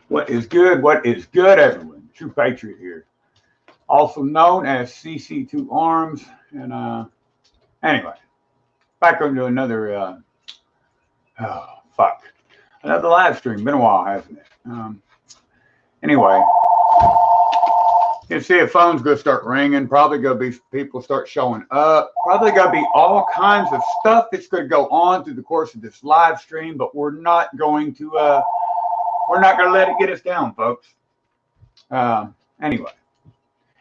What is good? What is good, everyone? True Patriot here, also known as CC2 Arms. And anyway, back onto another oh fuck, another live stream. Been a while, hasn't it? Anyway, you see a phone's gonna start ringing. Probably gonna be people start showing up. Probably gonna be all kinds of stuff that's gonna go on through the course of this live stream. But we're not going to let it get us down, folks. Anyway,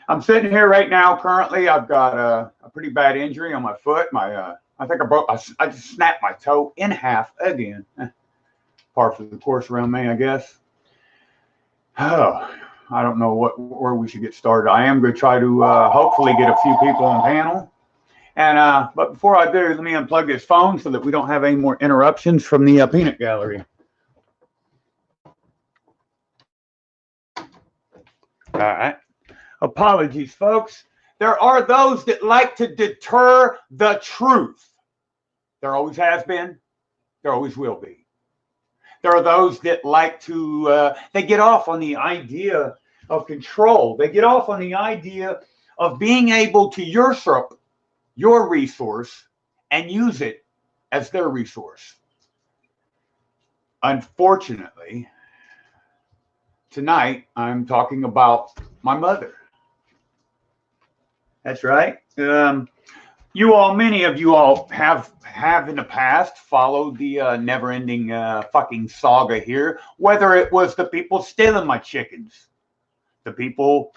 I'm sitting here right now. Currently, I've got a pretty bad injury on my foot. I think I just snapped my toe in half again. Par for the course around me, I guess. Oh, I don't know where we should get started. I am going to try to hopefully get a few people on panel. And but before I do, let me unplug this phone so that we don't have any more interruptions from the peanut gallery. All right. Apologies, folks. There are those that like to deter the truth. There always has been. There always will be. There are those that like to, they get off on the idea of control. They get off on the idea of being able to usurp your resource and use it as their resource. Unfortunately, tonight I'm talking about my mother. That's right. Many of you all have in the past followed the never-ending fucking saga here. Whether it was the people stealing my chickens, the people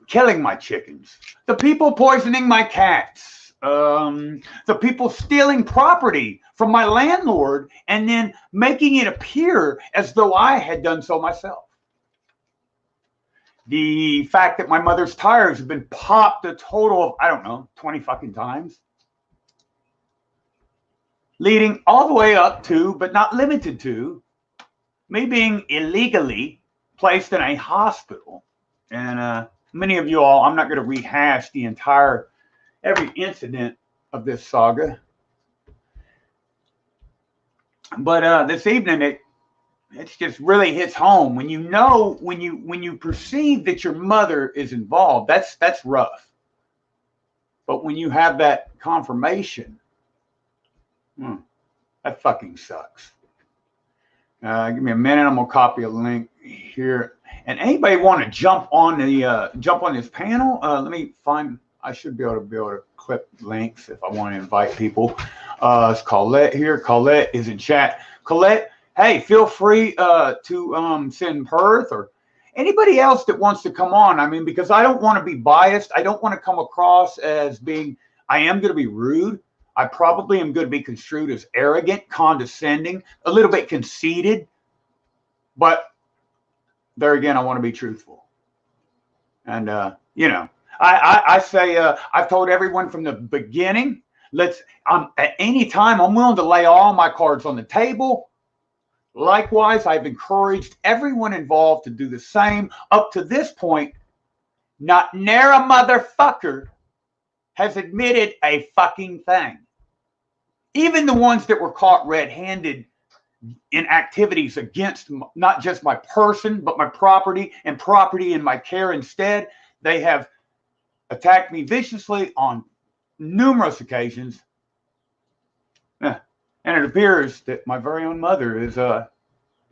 killing my chickens, the people poisoning my cats, the people stealing property from my landlord and then making it appear as though I had done so myself. The fact that my mother's tires have been popped a total of, I don't know, 20 fucking times. Leading all the way up to, but not limited to, me being illegally placed in a hospital. And many of you all, I'm not going to rehash every incident of this saga. But this evening, it just really hits home when you perceive that your mother is involved. That's rough. But when you have that confirmation, that fucking sucks. Give me a minute. I'm gonna copy a link here. And anybody want to jump on this panel? Let me find. I should be able to clip links if I want to invite people. It's Colette here. Colette is in chat. Colette. Hey, feel free to send Perth or anybody else that wants to come on. I mean, because I don't want to be biased. I don't want to come across as being, I am going to be rude. I probably am going to be construed as arrogant, condescending, a little bit conceited. But there again, I want to be truthful. And, I say, I've told everyone from the beginning, at any time, I'm willing to lay all my cards on the table. Likewise, I've encouraged everyone involved to do the same. Up to this point, not ne'er a motherfucker has admitted a fucking thing. Even the ones that were caught red-handed in activities against not just my person, but my property and property in my care instead, they have attacked me viciously on numerous occasions. And it appears that my very own mother has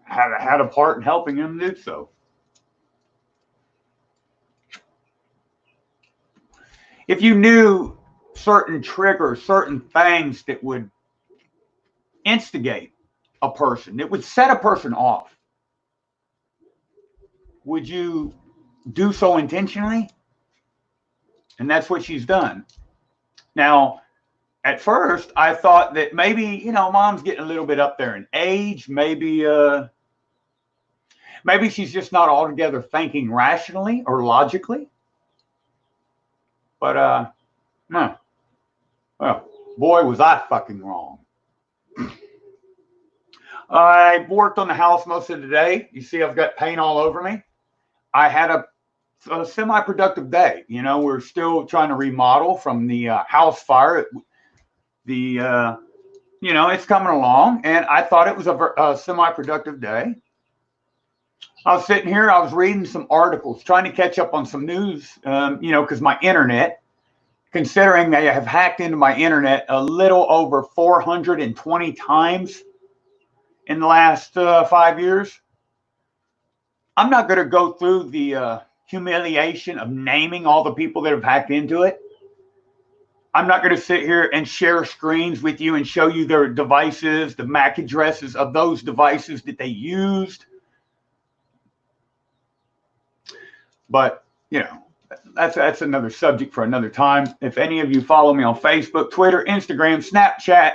had a part in helping him do so. If you knew certain triggers, certain things that would instigate a person, that would set a person off, would you do so intentionally? And that's what she's done. Now, at first, I thought that maybe, mom's getting a little bit up there in age. Maybe she's just not altogether thinking rationally or logically. But, no. Well, boy, was I fucking wrong. I worked on the house most of the day. You see, I've got paint all over me. I had a semi-productive day. We're still trying to remodel from the house fire. The it's coming along, and I thought it was a semi-productive day. I was sitting here, I was reading some articles, trying to catch up on some news, because my internet, considering they have hacked into my internet a little over 420 times in the last 5 years. I'm not going to go through the humiliation of naming all the people that have hacked into it. I'm not going to sit here and share screens with you and show you their devices, the MAC addresses of those devices that they used. But, that's another subject for another time. If any of you follow me on Facebook, Twitter, Instagram, Snapchat,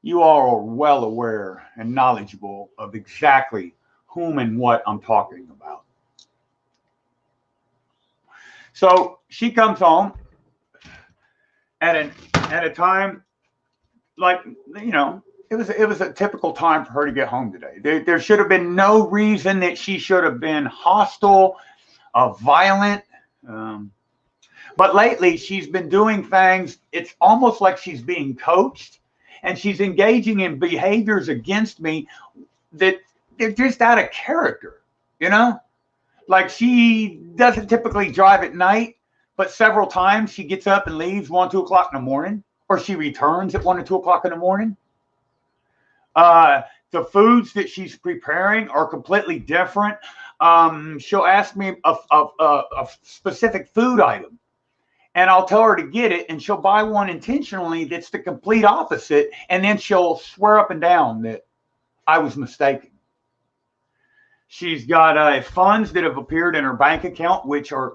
you all are well aware and knowledgeable of exactly whom and what I'm talking about. So she comes home at a time like, it was a typical time for her to get home today. There should have been no reason that she should have been hostile, violent. But lately she's been doing things, it's almost like she's being coached, and she's engaging in behaviors against me that they're just out of character, Like, she doesn't typically drive at night, but several times she gets up and leaves 1, 2 o'clock in the morning, or she returns at 1 or 2 o'clock in the morning. The foods that she's preparing are completely different. She'll ask me a specific food item, and I'll tell her to get it, and she'll buy one intentionally that's the complete opposite, and then she'll swear up and down that I was mistaken. She's got funds that have appeared in her bank account, which are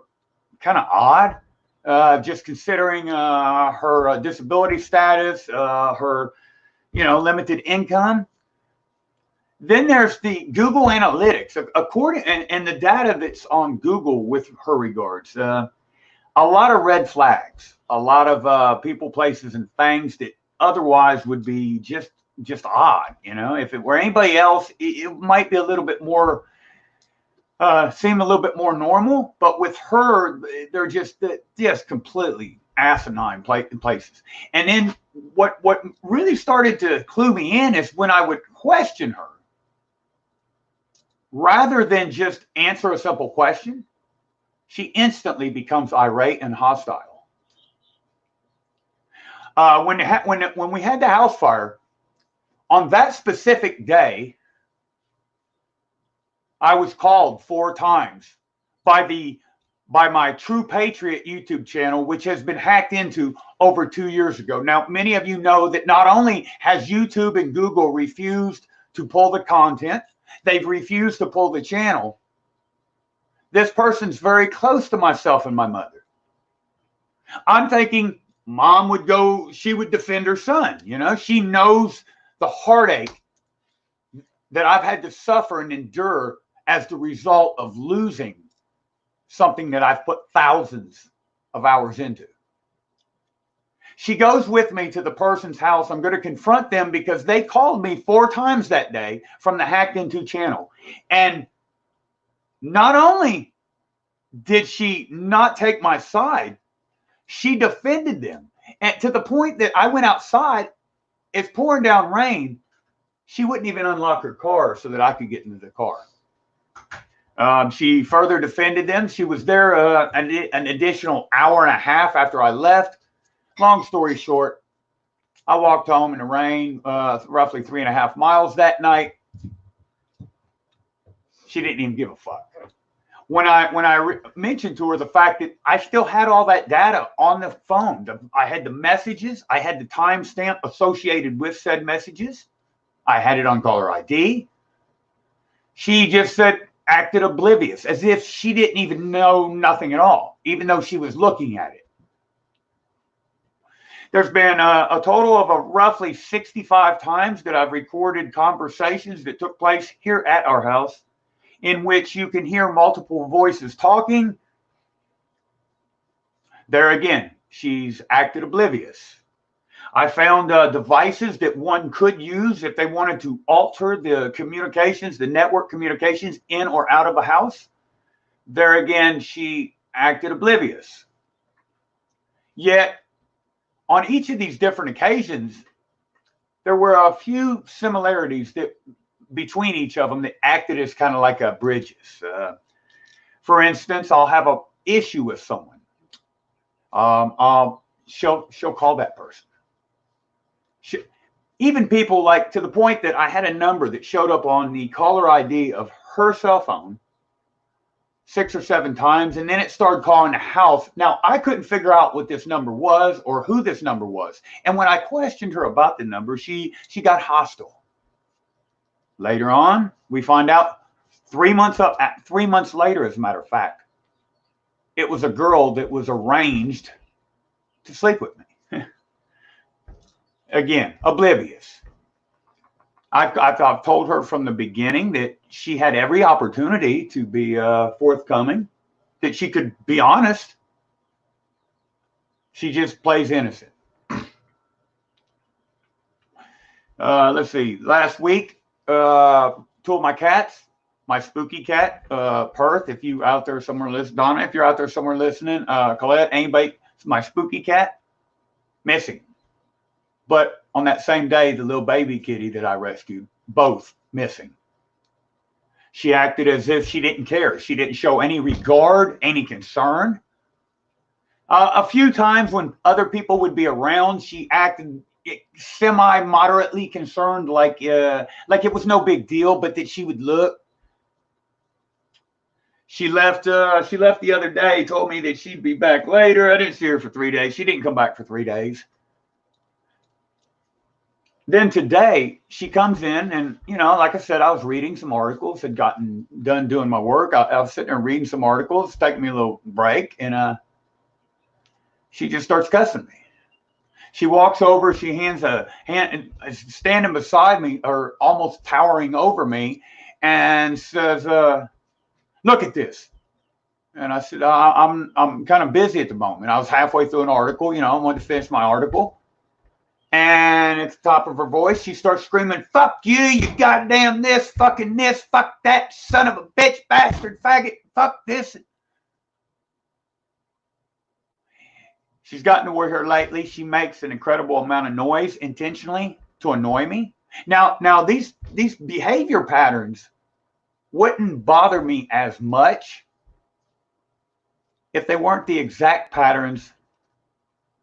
kind of odd, just considering her disability status, her limited income. Then there's the Google Analytics, and the data that's on Google with her regards. A lot of red flags, a lot of people, places, and things that otherwise would be just odd. If it were anybody else, it might be a little bit more, seem a little bit more normal. But with her, they're just completely asinine places. And then what really started to clue me in is when I would question her, rather than just answer a simple question, she instantly becomes irate and hostile. When we had the house fire, on that specific day, I was called 4 times by my True Patriot YouTube channel, which has been hacked into over 2 years ago. Now, many of you know that not only has YouTube and Google refused to pull the content, they've refused to pull the channel. This person's very close to myself and my mother. I'm thinking mom she would defend her son. She knows the heartache that I've had to suffer and endure as the result of losing something that I've put thousands of hours into. She goes with me to the person's house. I'm going to confront them because they called me 4 times that day from the Hacked Into channel. And not only did she not take my side, she defended them. And to the point that I went outside, it's pouring down rain. She wouldn't even unlock her car so that I could get into the car. She further defended them. She was there an additional hour and a half after I left. Long story short, I walked home in the rain, roughly 3.5 miles that night. She didn't even give a fuck. When I mentioned to her the fact that I still had all that data on the phone, I had the messages, I had the timestamp associated with said messages, I had it on caller ID. She just acted oblivious, as if she didn't even know nothing at all, even though she was looking at it. There's been a total of roughly 65 times that I've recorded conversations that took place here at our house, in which you can hear multiple voices talking. There again, she's acted oblivious. I found devices that one could use if they wanted to alter the communications, the network communications in or out of a house. There again, she acted oblivious. Yet, on each of these different occasions, there were a few similarities that between each of them that acted as kind of like a bridges. For instance, I'll have a issue with someone. She'll call that person. Even people like to the point that I had a number that showed up on the caller ID of her cell phone 6 or 7 times, and then it started calling the house. Now, I couldn't figure out what this number was or who this number was. And when I questioned her about the number, she got hostile. Later on, we find out 3 months later, as a matter of fact, it was a girl that was arranged to sleep with me. Again, oblivious. I've told her from the beginning that she had every opportunity to be forthcoming, that she could be honest. She just plays innocent. Let's see. Last week, 2 of my cats, my spooky cat, Perth, if you out there somewhere listening, Donna, if you're out there somewhere listening, Colette, anybody, my spooky cat, missing. But on that same day, the little baby kitty that I rescued, both missing. She acted as if she didn't care. She didn't show any regard, any concern. A few times when other people would be around, she acted semi-moderately concerned, like it was no big deal, but that she would look. She left the other day, told me that she'd be back later. I didn't see her for 3 days. She didn't come back for 3 days. Then today she comes in and, like I said, I was reading some articles, had gotten done doing my work. I was sitting there reading some articles, taking me a little break, and she just starts cussing me. She walks over, she hands a hand, standing beside me or almost towering over me, and says, "Look at this." And I said, I'm kind of busy at the moment. I was halfway through an article, I wanted to finish my article. And at the top of her voice, she starts screaming, "Fuck you, you goddamn this, fucking this, fuck that, son of a bitch, bastard, faggot, fuck this." She's gotten to where here lately, she makes an incredible amount of noise intentionally to annoy me. Now these behavior patterns wouldn't bother me as much if they weren't the exact patterns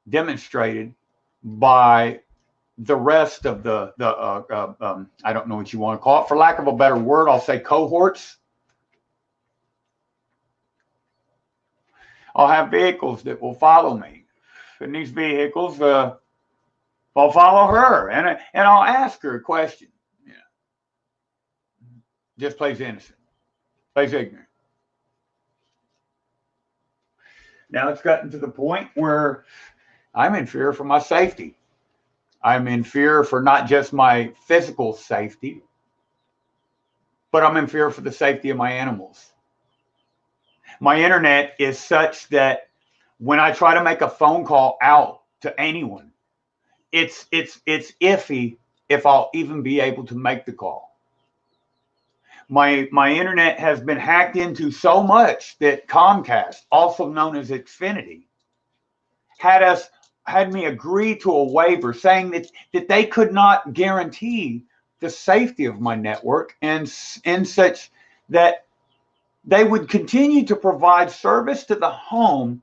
demonstrated by the rest of the I don't know what you want to call it. For lack of a better word, I'll say cohorts. I'll have vehicles that will follow me. And these vehicles, I'll follow her. And I'll ask her a question. Just plays innocent. Plays ignorant. Now it's gotten to the point where I'm in fear for my safety. I'm in fear for not just my physical safety, but I'm in fear for the safety of my animals. My internet is such that when I try to make a phone call out to anyone, it's iffy if I'll even be able to make the call. My internet has been hacked into so much that Comcast, also known as Xfinity, had me agree to a waiver saying that they could not guarantee the safety of my network and such that they would continue to provide service to the home,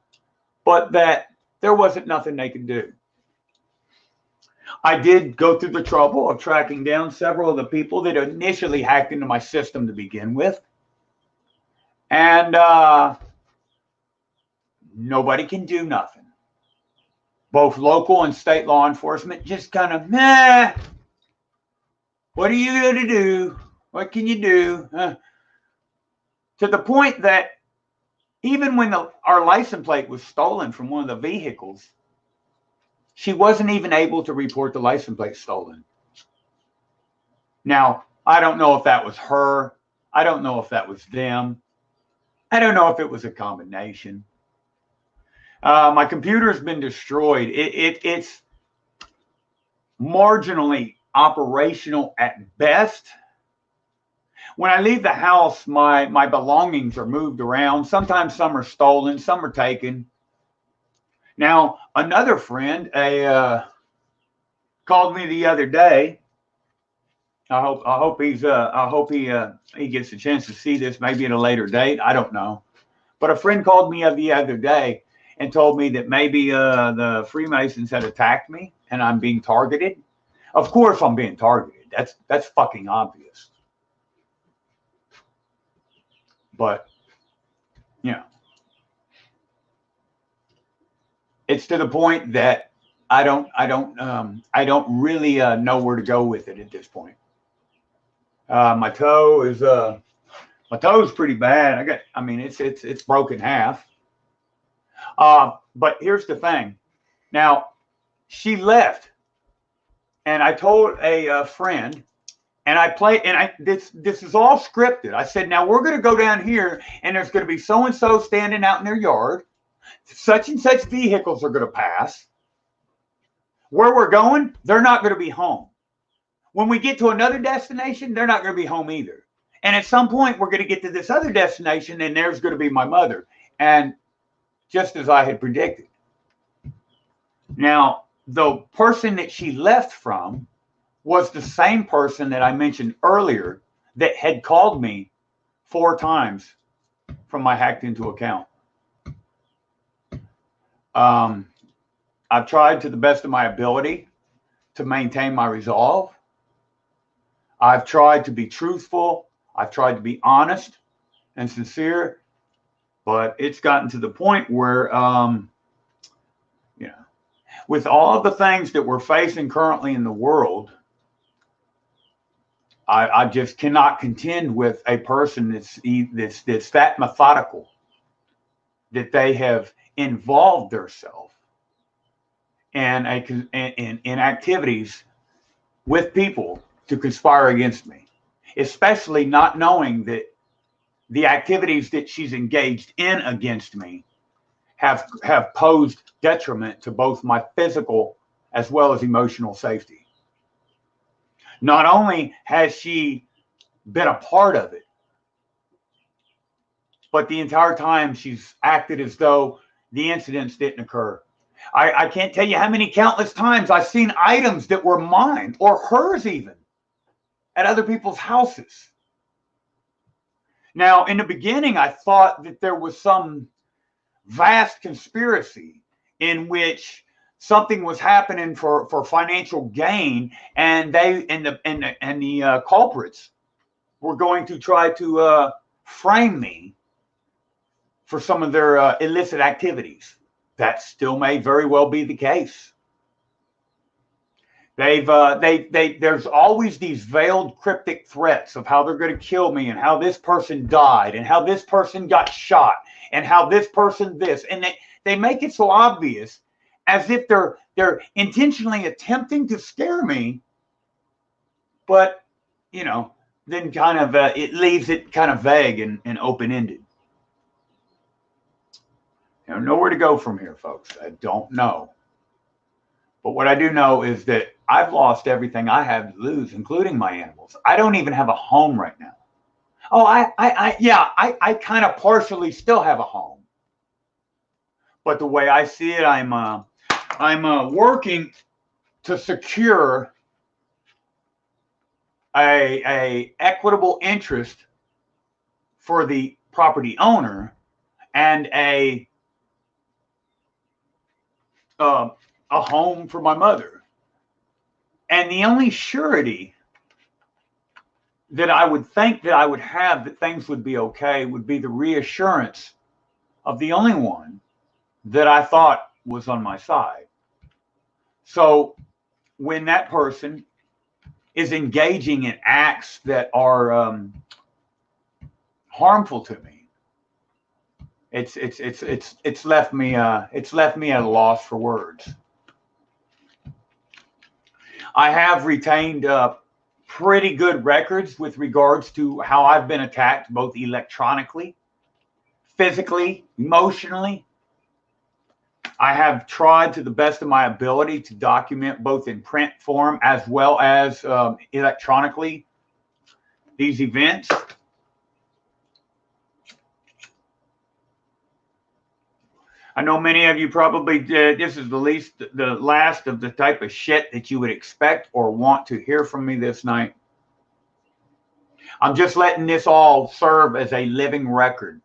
but that there wasn't nothing they could do. I did go through the trouble of tracking down several of the people that initially hacked into my system to begin with. And nobody can do nothing. Both local and state law enforcement just kind of, meh. What are you going to do? What can you do? To the point that even when our license plate was stolen from one of the vehicles, she wasn't even able to report the license plate stolen. Now, I don't know if that was her. I don't know if that was them. I don't know if it was a combination. My computer has been destroyed. It's marginally operational at best. When I leave the house, my belongings are moved around. Sometimes some are stolen, some are taken. Now, another friend called me the other day. I hope he gets a chance to see this maybe at a later date. I don't know. But a friend called me the other day and told me that maybe the Freemasons had attacked me and I'm being targeted. Of course I'm being targeted. That's fucking obvious. But you know, it's to the point that I don't really know where to go with it at this point. My toe is pretty bad. It's broken half. But here's the thing. Now she left, and I told a friend, and this is all scripted. I said, now we're going to go down here, and there's going to be so and so standing out in their yard. Such and such vehicles are going to pass. Where we're going, they're not going to be home. When we get to another destination, they're not going to be home either. And at some point, we're going to get to this other destination, and there's going to be my mother. And just as I had predicted. Now, the person that she left from was the same person that I mentioned earlier that had called me 4 times from my hacked into account. I've tried to the best of my ability to maintain my resolve. I've tried to be truthful. I've tried to be honest and sincere, but it's gotten to the point where, with all of the things that we're facing currently in the world, I just cannot contend with a person that's that methodical, that they have involved themselves in activities with people to conspire against me, especially not knowing that the activities that she's engaged in against me have posed detriment to both my physical as well as emotional safety. Not only has she been a part of it, but the entire time she's acted as though the incidents didn't occur. I can't tell you how many countless times I've seen items that were mine or hers even at other people's houses. Now, in the beginning, I thought that there was some vast conspiracy in which something was happening for financial gain, and the culprits were going to try to frame me for some of their illicit activities. That still may very well be the case. There's always these veiled cryptic threats of how they're going to kill me, and how this person died, and how this person got shot, and how this person this, and they make it so obvious as if they're intentionally attempting to scare me, but then kind of it leaves it kind of vague and open-ended. Nowhere to go from here, folks. I don't know. But what I do know is that I've lost everything I have to lose, including my animals. I don't even have a home right now. Oh, I kind of partially still have a home. But the way I see it, I'm working to secure a equitable interest for the property owner and a home for my mother. And the only surety that I would think that I would have that things would be okay would be the reassurance of the only one that I thought was on my side. So when that person is engaging in acts that are harmful to me, it's left me at a loss for words. I have retained pretty good records with regards to how I've been attacked, both electronically, physically, emotionally. I have tried to the best of my ability to document both in print form as well as electronically these events. I know many of you probably did. This is the last of the type of shit that you would expect or want to hear from me this night. I'm just letting this all serve as a living record.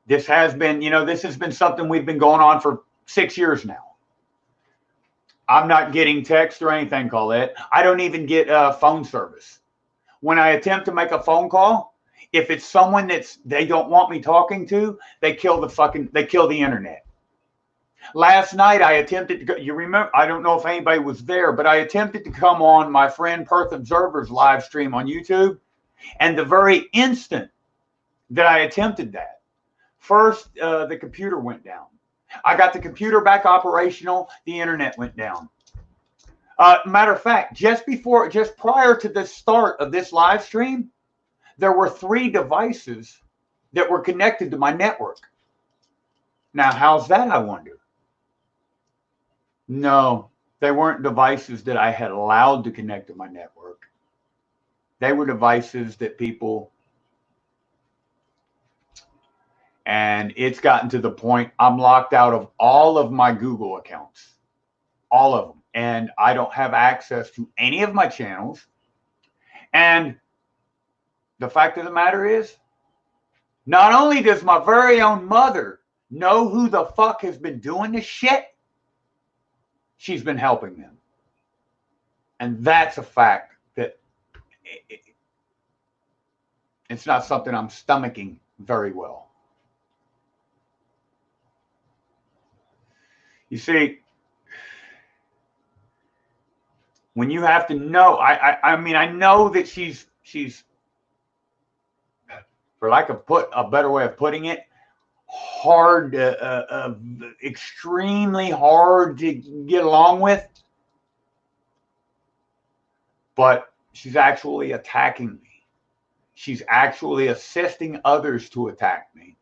This has been, this has been something we've been going on for 6 years now. I'm not getting text or anything, Colette. I don't even get phone service. When I attempt to make a phone call, if it's someone they don't want me talking to, they kill the internet. Last night I attempted to go, you remember, I don't know if anybody was there, but I attempted to come on my friend Perth Observer's live stream on YouTube. And the very instant that I attempted that, first the computer went down. I got the computer back operational. The internet went down. Matter of fact, just prior to the start of this live stream, there were 3 devices that were connected to my network. Now, how's that, I wonder? No, they weren't devices that I had allowed to connect to my network. They were devices that people... And it's gotten to the point I'm locked out of all of my Google accounts, all of them. And I don't have access to any of my channels. And the fact of the matter is, not only does my very own mother know who the fuck has been doing this shit, she's been helping them. And that's a fact that it's not something I'm stomaching very well. You see, when you have to know, I mean, I know that she's, for lack of a better way of putting it, hard, extremely hard to get along with. But she's actually attacking me. She's actually assisting others to attack me.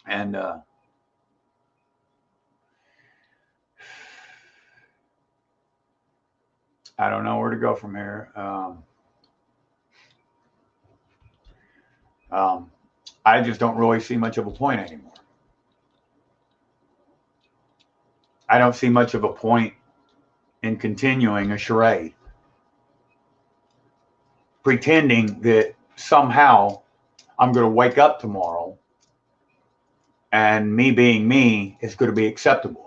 And, I don't know where to go from here. I just don't really see much of a point anymore. I don't see much of a point in continuing a charade, pretending that somehow I'm going to wake up tomorrow and me being me is going to be acceptable.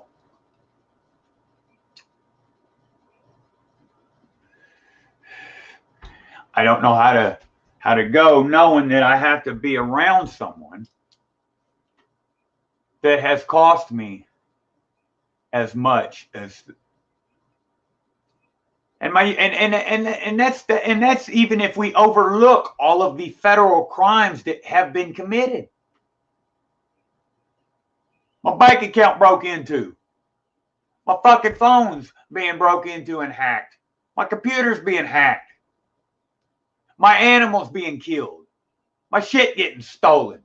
I don't know how to go knowing that I have to be around someone that has cost me as much as, and that's even if we overlook all of the federal crimes that have been committed. My bank account broke into, my fucking phone's being broke into and hacked, my computer's being hacked. My animals being killed. My shit getting stolen.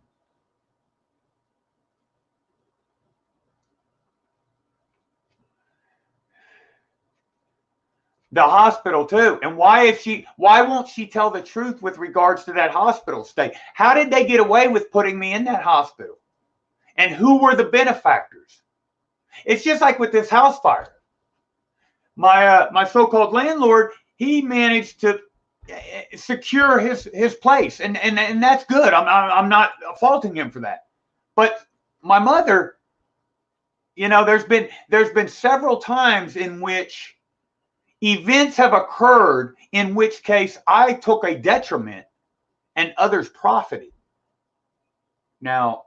The hospital too. And why won't she tell the truth with regards to that hospital stay? How did they get away with putting me in that hospital? And who were the benefactors? It's just like with this house fire. My so-called landlord, he managed to secure his place, and that's good. I'm not faulting him for that. But my mother, there's been several times in which events have occurred in which case I took a detriment and others profited. Now,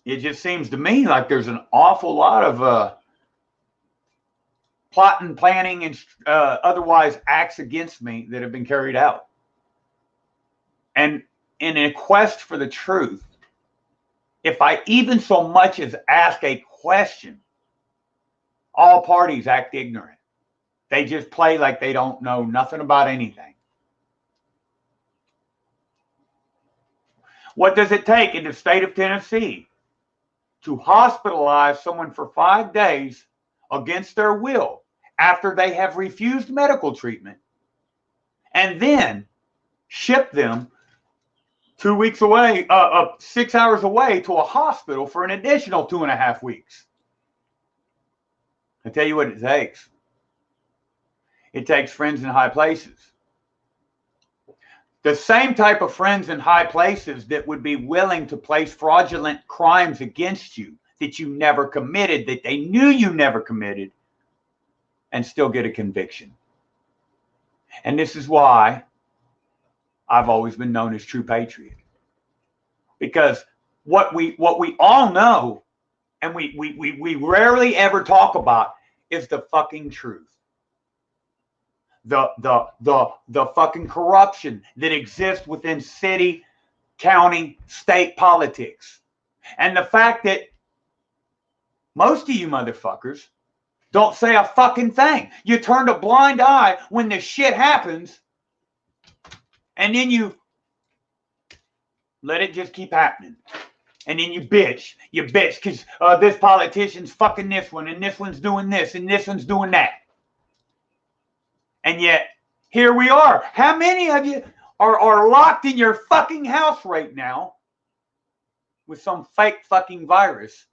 it just seems to me like there's an awful lot of plotting, planning, and otherwise acts against me that have been carried out. And in a quest for the truth, if I even so much as ask a question, all parties act ignorant. They just play like they don't know nothing about anything. What does it take in the state of Tennessee to hospitalize someone for 5 days against their will after they have refused medical treatment and then ship them 2 weeks away, 6 hours away to a hospital for an additional 2.5 weeks. I tell you what it takes. It takes friends in high places. The same type of friends in high places that would be willing to place fraudulent crimes against you that you never committed, that they knew you never committed, and still get a conviction. And this is why I've always been known as True Patriot. Because what we all know, and we rarely ever talk about, is the fucking truth. The fucking corruption that exists within city, county, state politics. And the fact that most of you motherfuckers don't say a fucking thing. You turn a blind eye when this shit happens, and then you let it just keep happening. And then you bitch because this politician's fucking this one, and this one's doing this, and this one's doing that. And yet, here we are. How many of you are locked in your fucking house right now with some fake fucking virus,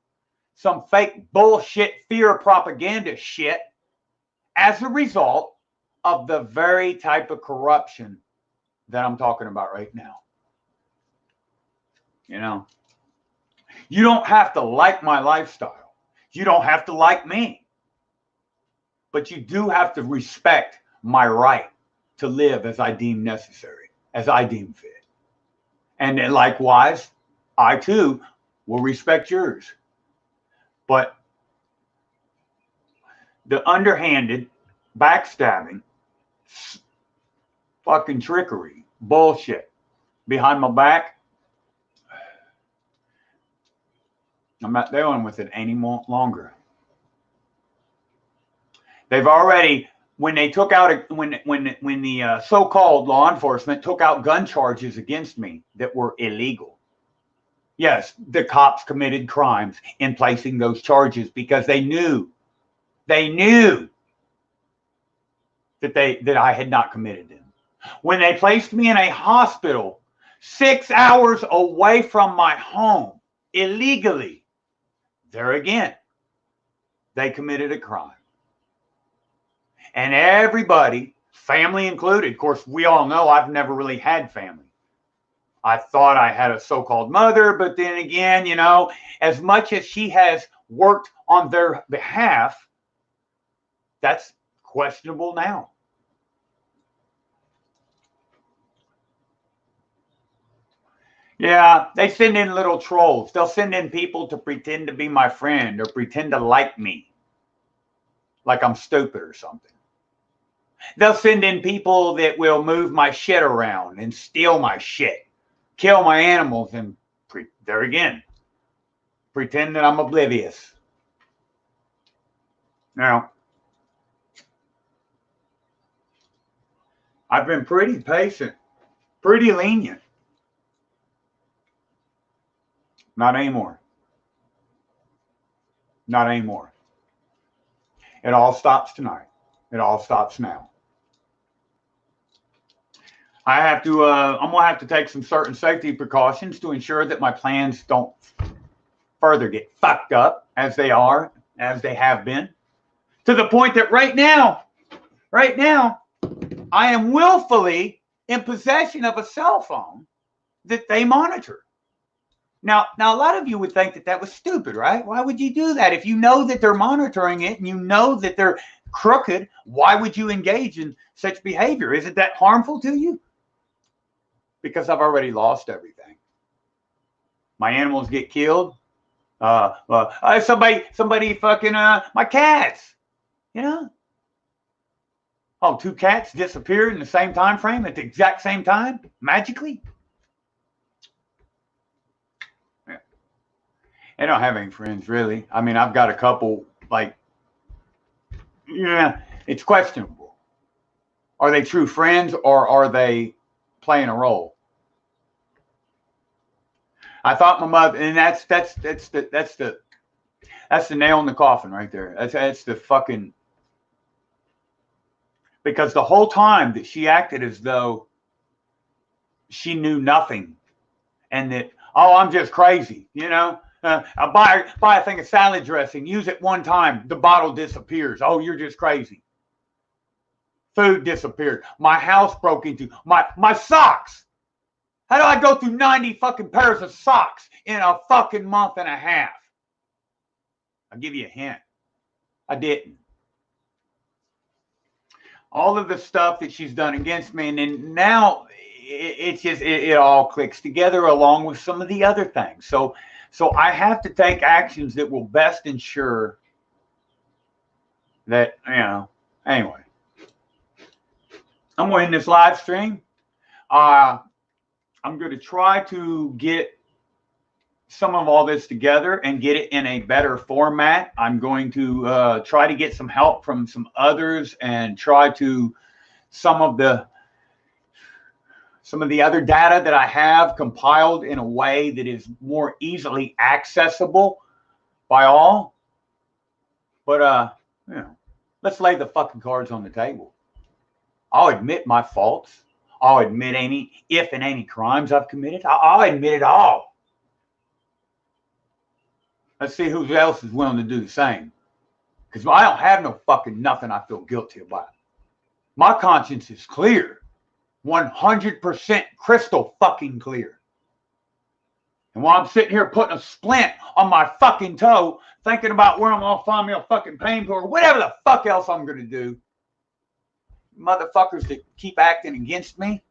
some fake bullshit fear propaganda shit as a result of the very type of corruption that I'm talking about right now? You know, you don't have to like my lifestyle. You don't have to like me. But you do have to respect my right to live as I deem necessary, as I deem fit. And then likewise, I too will respect yours. But the underhanded, backstabbing, fucking trickery, bullshit behind my back, I'm not dealing with it any longer. They've already, when they took out, when the so-called law enforcement took out gun charges against me that were illegal. Yes, the cops committed crimes in placing those charges because they knew that I had not committed them. When they placed me in a hospital 6 hours away from my home illegally, there again, they committed a crime. And everybody, family included, of course, we all know I've never really had family. I thought I had a so-called mother, but then again, you know, as much as she has worked on their behalf, that's questionable now. Yeah, they send in little trolls. They'll send in people to pretend to be my friend or pretend to like me, like I'm stupid or something. They'll send in people that will move my shit around and steal my shit, kill my animals, and there again, pretend that I'm oblivious. Now, I've been pretty patient, pretty lenient. Not anymore. Not anymore. It all stops tonight. It all stops now. I have to, I'm going to have to take some certain safety precautions to ensure that my plans don't further get fucked up as they have been, to the point that right now, I am willfully in possession of a cell phone that they monitor. Now, a lot of you would think that was stupid, right? Why would you do that? If you know that they're monitoring it and you know that they're crooked, why would you engage in such behavior? Isn't that harmful to you? Because I've already lost everything. My animals get killed. Somebody fucking, my cats, you know? Oh, 2 cats disappeared in the same time frame at the exact same time, magically? Yeah. I don't have any friends, really. I mean, I've got a couple, like, yeah, it's questionable. Are they true friends or are they playing a role? I thought my mother, and that's the nail in the coffin right there. That's the fucking, because the whole time that she acted as though she knew nothing and that, oh, I'm just crazy, you know. I buy a thing of salad dressing, use it one time, the bottle disappears. Oh, you're just crazy. Food disappeared. My house broke into. My socks. How do I go through 90 fucking pairs of socks in a fucking month and a half? I'll give you a hint. I didn't. All of the stuff that she's done against me, and then now it's just it all clicks together along with some of the other things. So I have to take actions that will best ensure that, you know, anyway. I'm going to end this live stream. I'm going to try to get some of all this together and get it in a better format. I'm going to try to get some help from some others and try to some of the other data that I have compiled in a way that is more easily accessible by all. But you know, let's lay the fucking cards on the table. I'll admit my faults. I'll admit any crimes I've committed. I'll admit it all. Let's see who else is willing to do the same. Because I don't have no fucking nothing I feel guilty about. My conscience is clear. 100% crystal fucking clear. And while I'm sitting here putting a splint on my fucking toe, thinking about where I'm going to find me a fucking pain pill or whatever the fuck else I'm going to do, motherfuckers that keep acting against me,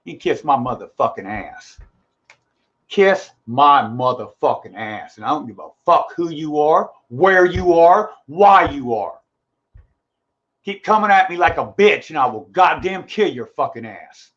you kiss my motherfucking ass. Kiss my motherfucking ass. And I don't give a fuck who you are, where you are, why you are. Keep coming at me like a bitch and I will goddamn kill your fucking ass.